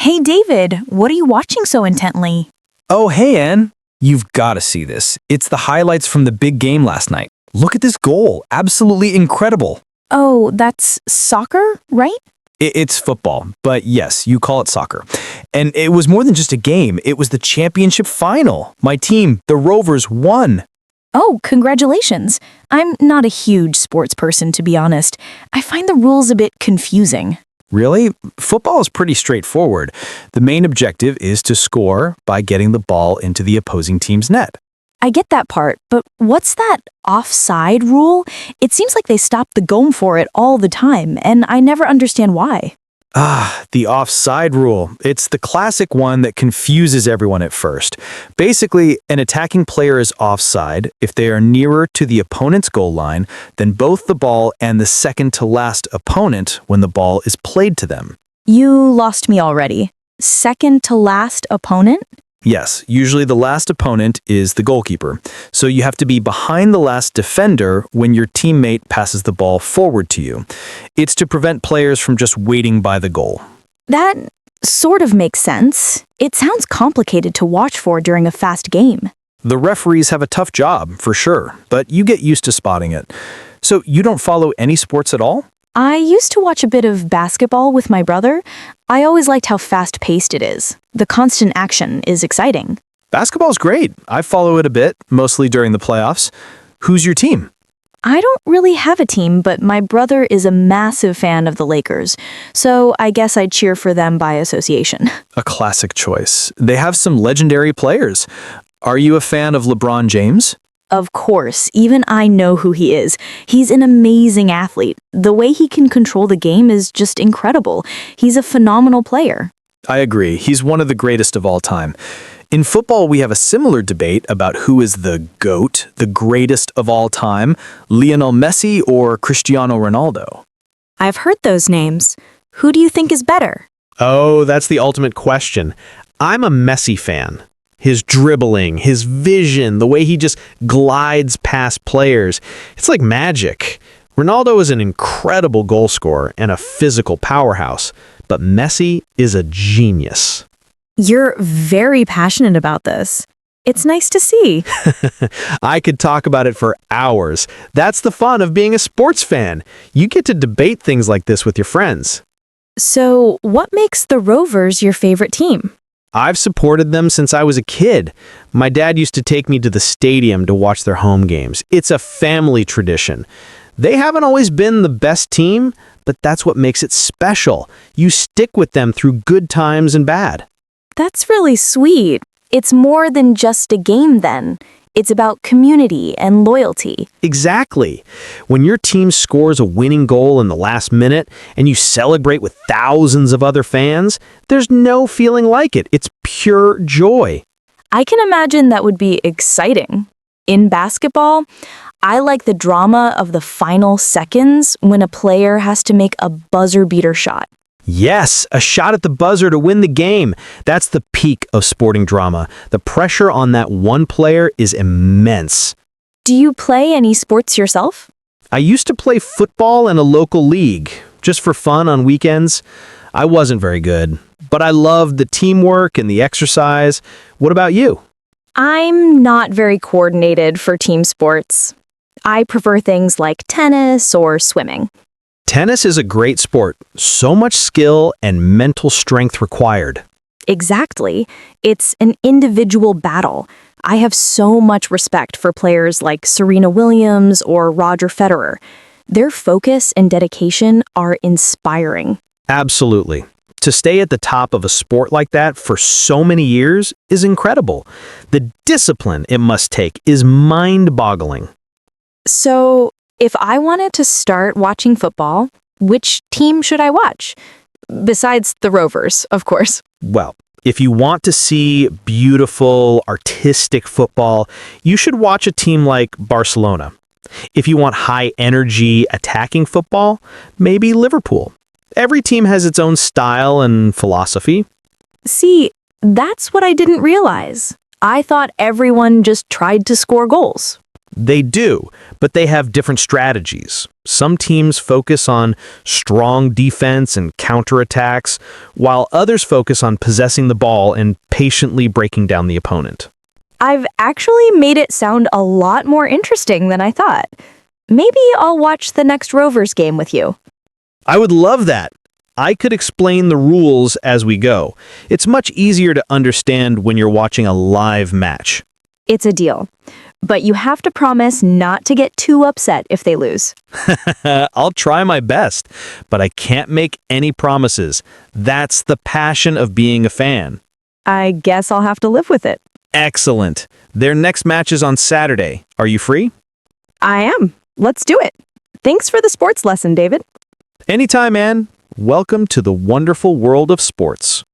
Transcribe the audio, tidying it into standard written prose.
Hey David, what are you watching so intently? Oh, hey, Ann. You've got to see this. It's the highlights from the big game last night. Look at this goal. Absolutely incredible. Oh, that's soccer, right? It's football, but yes, you call it soccer. And it was more than just a game. It was the championship final. My team, the Rovers, won. Oh, congratulations. I'm not a huge sports person, to be honest. I find the rules a bit confusing. Really? Football is pretty straightforward. The main objective is to score by getting the ball into the opposing team's net. I get that part, but what's that offside rule? It seems like they stop the goal for it all the time, and I never understand why. The offside rule. It's the classic one that confuses everyone at first. Basically, an attacking player is offside if they are nearer to the opponent's goal line than both the ball and the second to last opponent when the ball is played to them. You lost me already. Second to last opponent? Yes, usually the last opponent is the goalkeeper. So you have to be behind the last defender when your teammate passes the ball forward to you. It's to prevent players from just waiting by the goal. That sort of makes sense. It sounds complicated to watch for during a fast game. The referees have a tough job, for sure, but you get used to spotting it. So you don't follow any sports at all? I used to watch a bit of basketball with my brother. I always liked how fast-paced it is. The constant action is exciting. Basketball's great. I follow it a bit, mostly during the playoffs. Who's your team? I don't really have a team, but my brother is a massive fan of the Lakers, so I guess I cheer for them by association. A classic choice. They have some legendary players. Are you a fan of LeBron James? Of course, even I know who he is. He's an amazing athlete. The way he can control the game is just incredible. He's a phenomenal player. I agree. He's one of the greatest of all time. In football, we have a similar debate about who is the GOAT, the greatest of all time, Lionel Messi or Cristiano Ronaldo. I've heard those names. Who do you think is better? Oh, that's the ultimate question. I'm a Messi fan. His dribbling, his vision, the way he just glides past players. It's like magic. Ronaldo is an incredible goal scorer and a physical powerhouse, but Messi is a genius. You're very passionate about this. It's nice to see. I could talk about it for hours. That's the fun of being a sports fan. You get to debate things like this with your friends. So, what makes the Rovers your favorite team? I've supported them since I was a kid. My dad used to take me to the stadium to watch their home games. It's a family tradition. They haven't always been the best team, but that's what makes it special. You stick with them through good times and bad. That's really sweet. It's more than just a game then. It's about community and loyalty. Exactly. When your team scores a winning goal in the last minute and you celebrate with thousands of other fans, there's no feeling like it. It's pure joy. I can imagine that would be exciting. In basketball, I like the drama of the final seconds when a player has to make a buzzer beater shot. Yes, a shot at the buzzer to win the game. That's the peak of sporting drama. The pressure on that one player is immense. Do you play any sports yourself? I used to play football in a local league, just for fun on weekends. I wasn't very good, but I loved the teamwork and the exercise. What about you? I'm not very coordinated for team sports. I prefer things like tennis or swimming. Tennis is a great sport. So much skill and mental strength required. Exactly. It's an individual battle. I have so much respect for players like Serena Williams or Roger Federer. Their focus and dedication are inspiring. Absolutely. To stay at the top of a sport like that for so many years is incredible. The discipline it must take is mind-boggling. So, if I wanted to start watching football, which team should I watch? Besides the Rovers, of course. Well, if you want to see beautiful, artistic football, you should watch a team like Barcelona. If you want high-energy, attacking football, maybe Liverpool. Every team has its own style and philosophy. See, that's what I didn't realize. I thought everyone just tried to score goals. They do, but they have different strategies. Some teams focus on strong defense and counterattacks, while others focus on possessing the ball and patiently breaking down the opponent. I've actually made it sound a lot more interesting than I thought. Maybe I'll watch the next Rovers game with you. I would love that. I could explain the rules as we go. It's much easier to understand when you're watching a live match. It's a deal. But you have to promise not to get too upset if they lose. I'll try my best, but I can't make any promises. That's the passion of being a fan. I guess I'll have to live with it. Excellent. Their next match is on Saturday. Are you free? I am. Let's do it. Thanks for the sports lesson, David. Anytime, Ann. Welcome to the wonderful world of sports.